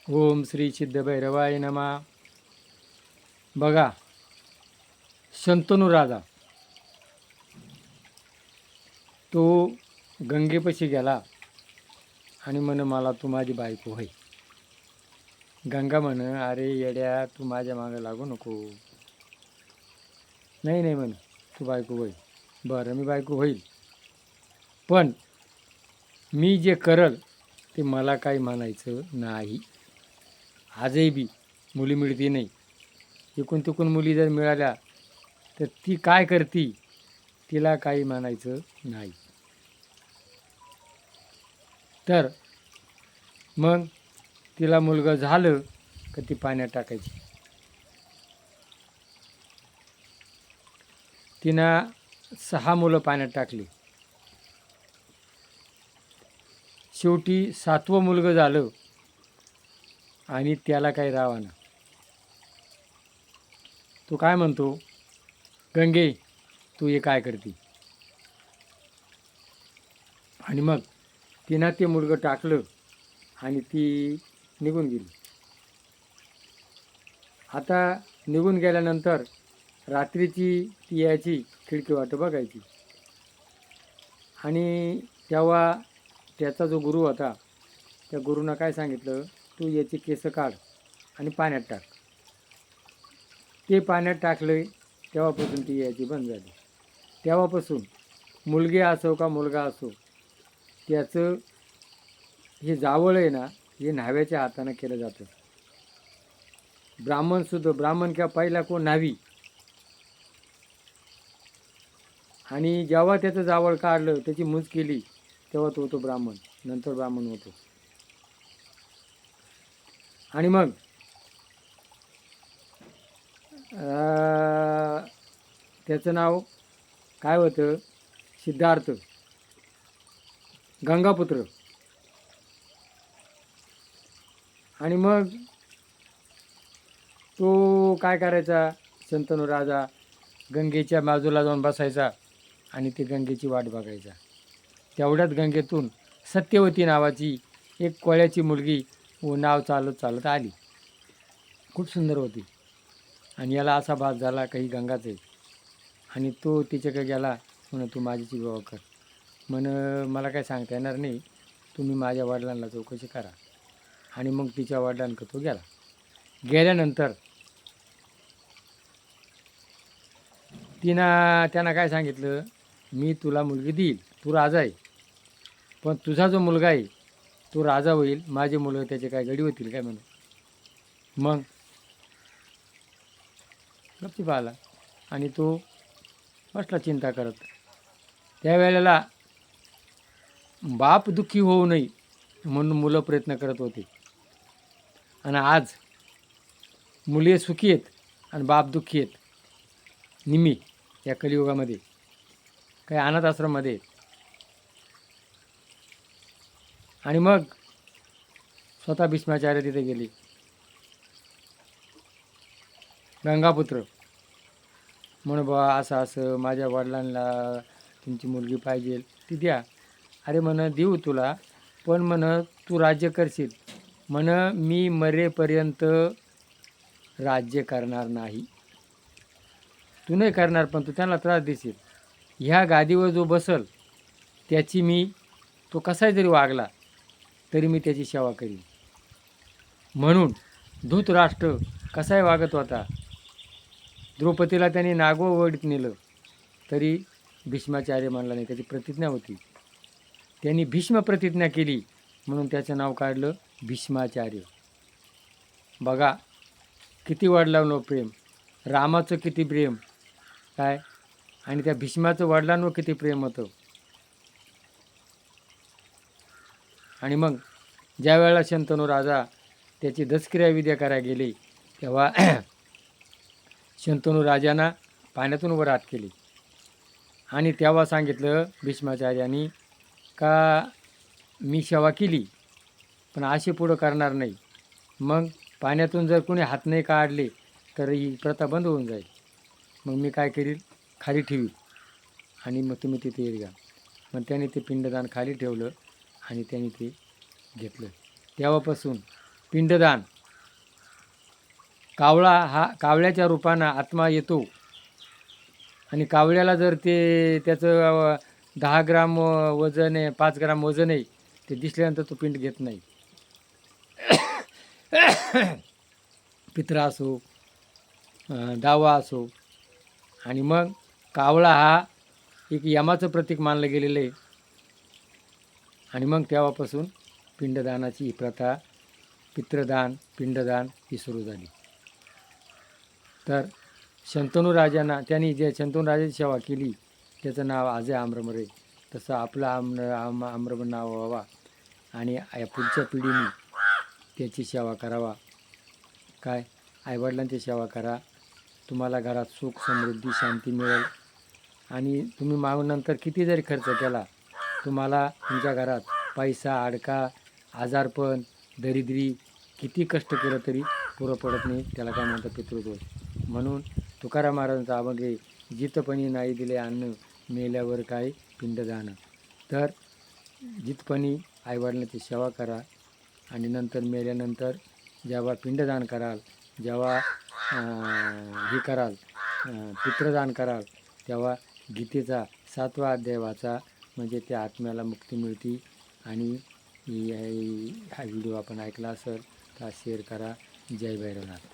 ओम श्री सिद्धभैरवाय नमा. बघा, शंतनू राजा तो गंगेपाशी गेला आणि म्हण मला तू माझी बायको होय. गंगा म्हण अरे येड्या तू माझ्या मागं लागू नको. नाही नाही म्हण तू बायको होय. बरं मी बायको होईल, पण मी जे करल ते मला काही म्हणायचं नाही. आजही बी मुली मिळती नाही. इकून तिकून मुली जर मिळाल्या तर ती काय करती तिला काही म्हणायचं नाही. तर मग तिला मुलगा झालं का ती पाण्यात टाकायची. तिनं 6 मुलं पाण्यात टाकली. शेवटी 7वं मुलगं झालं आणि त्याला काही रावाना. तो काय म्हणतो, गंगे तू हे काय करते. आणि मग तिनं ते मुलगं टाकलं आणि ती निघून गेली. आता निघून गेल्यानंतर रात्रीची ती यायची, खिडकी वाट बघायची. आणि तेव्हा त्याचा जो गुरु होता त्या गुरुनं काय सांगितलं, तू याची केस काढ आणि पाण्यात टाक. ते पाण्यात टाकले तेव्हापासून ती यायची बंद झाली. तेव्हापासून मुलगी असो का मुलगा असो त्याचं हे जावळ आहे ना, हे न्हाव्याच्या हातानं केलं जातं. ब्राह्मण किंवा पहिला कोण न्हावी, आणि जेव्हा त्याचं जावळ काढलं त्याची मूज केली तेव्हा तो होतो ब्राह्मण, नंतर ब्राह्मण होतो. आणि मग त्याचं नाव काय होतं, सिद्धार्थ, गंगापुत्र. आणि मग तो काय करायचा, शंतनू राजा गंगेच्या बाजूला जाऊन बसायचा आणि ती गंगेची वाट बघायचा. तेवढ्यात गंगेतून सत्यवती नावाची एक कोळ्याची मुलगी नाव चालत चालत आली. खूप सुंदर होती. आणि याला असा भास झाला काही गंगाच आहे. आणि तो तिच्याकडे गेला, म्हण तू माझीची विवाह कर. म्हण मला काय सांगता येणार नाही, तुम्ही माझ्या वडिलांना चौकशी करा. आणि मग तिच्या वडिलांकडे तो गेला. गेल्यानंतर त्यांना काय सांगितलं, मी तुला मुलगी देईल, तू राजा आहे, पण तुझा जो मुलगा आहे तो राजा होईल, माझे मुलं त्याचे काय गडी होतील काय म्हणून. मग गपचूप आला आणि तो बसला चिंता करत. त्यावेळेला बाप दुःखी होऊ नये म्हणून मुलं प्रयत्न करत होते. आणि आज मुले सुखी आहेत आणि बाप दुःखी आहेत. निमी या कलियुगामध्ये काही अनाथ आश्रममध्ये. आणि मग स्वतः भीष्माचार्य तिथे गेले. गंगापुत्र म्हण बा असं असं माझ्या वडिलांना तुमची मुलगी पाहिजे, ती द्या. अरे म्हण देऊ तुला, पण म्हण तू राज्य करशील. म्हण मी मरेपर्यंत राज्य करणार नाही. तू नाही करणार, पण तू त्यांना त्रास देशील. ह्या गादीवर जो बसल त्याची मी, तो कसाही जरी वागला तरी मी त्याची सेवा करीन. म्हणून धृतराष्ट्र कसाही वागत होता, द्रौपदीला त्यांनी नागोवडीत नेलं तरी भीष्माचार्य म्हणला नाही. त्याची प्रतिज्ञा होती, त्यांनी भीष्म प्रतिज्ञा केली म्हणून त्याचं नाव काढलं भीष्माचार्य. बघा किती वडिलांवर प्रेम, रामाचं किती प्रेम काय, आणि त्या भीष्माचं वडिलांवर किती प्रेम होतं. आणि मग ज्या वेळेला शंतनू राजा त्याची दशक्रिया विद्या करायला गेले तेव्हा शंतनू राजांना पाण्यातून वर हात केली. आणि तेव्हा सांगितलं भीष्माचार्यांनी का मी सेवा केली पण अशी पुढं करणार नाही. मग पाण्यातून जर कोणी हात नाही काढले तर ही प्रथा बंद होऊन जाईल. मग मी काय करील, खाली ठेवी आणि मग तुम्ही तिथे येत घ्या. मग त्याने ते पिंडदान खाली ठेवलं आणि त्याने ते घेतलं. तेव्हापासून पिंडदान. कावळ्याच्या रूपानं आत्मा येतो आणि कावळ्याला जर त्याचं 10 ग्राम वजन आहे, 5 ग्राम वजन आहे, ते दिसल्यानंतर तो पिंड घेत नाही. पित्रा असो, दावा असो. आणि मग कावळा हा एक यमाचं प्रतीक मानलं गेलेलं आहे. आणि मग तेव्हापासून पिंडदानाची ही प्रथा, पितृदान, पिंडदान ही सुरू झाली. तर शंतनू राजांना, त्यांनी जे शंतनू राजाची सेवा केली त्याचं नाव आज आहे आम्रमरे. तसं आपलं आम्रमर नाव व्हावा आणि या पुढच्या पिढीने त्याची सेवा करावा. काय, आईवडिलांची सेवा करा, तुम्हाला घरात सुख, समृद्धी, शांती मिळेल. आणि तुम्ही नंतर किती जरी खर्च केला, तुम्हाला तुमच्या घरात पैसा, अडका, आजारपण, दरिद्री, किती कष्ट केलं तरी पुरं पडत नाही. त्याला काय म्हणतात, पितृदोष. म्हणून तुकाराम महाराजांचा अभंग आहे, जितपणी नाही दिले अन्न, मेल्यावर काय पिंडदान. तर जितपणी आईवडिलांची सेवा करा आणि नंतर मेल्यानंतर जेव्हा पिंडदान कराल, जेव्हा हे कराल, पितृदान कराल, तेव्हा गीतेचा 7वा अध्याय वाचा, म्हणजे त्या आत्म्याला मुक्ती मिळते. आणि हा व्हिडिओ आपण ऐकला असेल तर शेअर करा. जय भैरवनाथ.